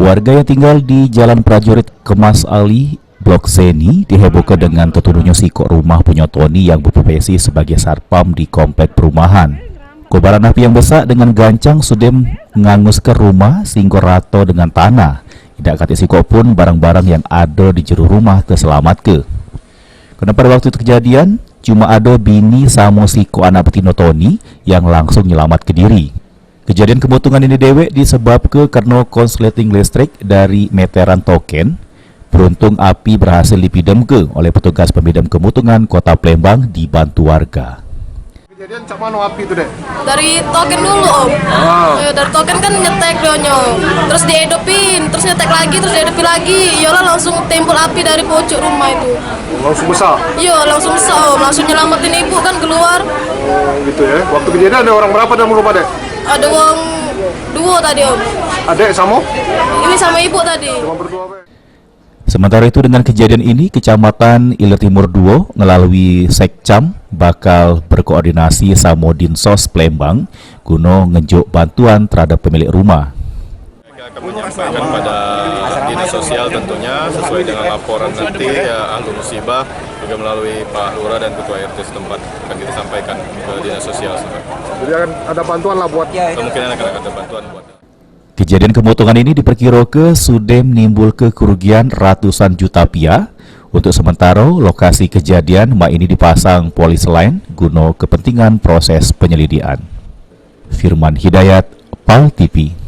Warga yang tinggal di Jalan Prajurit Kemas Ali, Blok Seni, dihebohkan dengan tertuduhnya sikok rumah punya Tony yang berprofesi sebagai satpam di komplek perumahan. Kobaran api yang besar dengan gancang sudah mengangus ke rumah sehingga rato dengan tanah. Tidak kata sikok pun barang-barang yang ada di jero rumah terselamat ke. Karena pada waktu itu kejadian, cuma ada bini sama sikok anak betina Tony yang langsung nyelamat ke diri. Kejadian kemutungan ini dewek disebabkan karena konsleting listrik dari meteran token. Beruntung api berhasil dipidamkan oleh petugas pemadam kemutungan Kota Palembang dibantu warga. Kejadian cak mana api itu dek? Dari token dulu om. Dari token kan nyetek dionyo. Terus diedopin, terus nyetek lagi, terus diedopin lagi. Yolah langsung timbul api dari pojok rumah itu. Langsung besar? Iya langsung besar om. Langsung nyelamatin ibu kan keluar. Gitu ya. Waktu kejadian ada orang berapa dalam rumah dek? Ada orang dua tadi om. Adek sama? Ini sama ibu tadi. Cuma berdua be. Sementara itu dengan kejadian ini, Kecamatan Ilir Timur 2 melalui Sekcam bakal berkoordinasi sama Dinsos Palembang guna ngejuk bantuan terhadap pemilik rumah. Mereka akan menyampaikan pada dinas sosial tentunya sesuai dengan laporan nanti ahli musibah juga melalui Pak Lurah dan Ketua RT setempat akan kita sampaikan ke dinas sosial. Jadi akan ada bantuan lah buat. Kemungkinan akan ada bantuan buat. Kejadian kemutungan ini diperkirakan sudah menimbul kerugian ratusan juta rupiah. Untuk sementara, lokasi kejadian mak ini dipasang polis lain guna kepentingan proses penyelidikan. Firman Hidayat, PAL TV.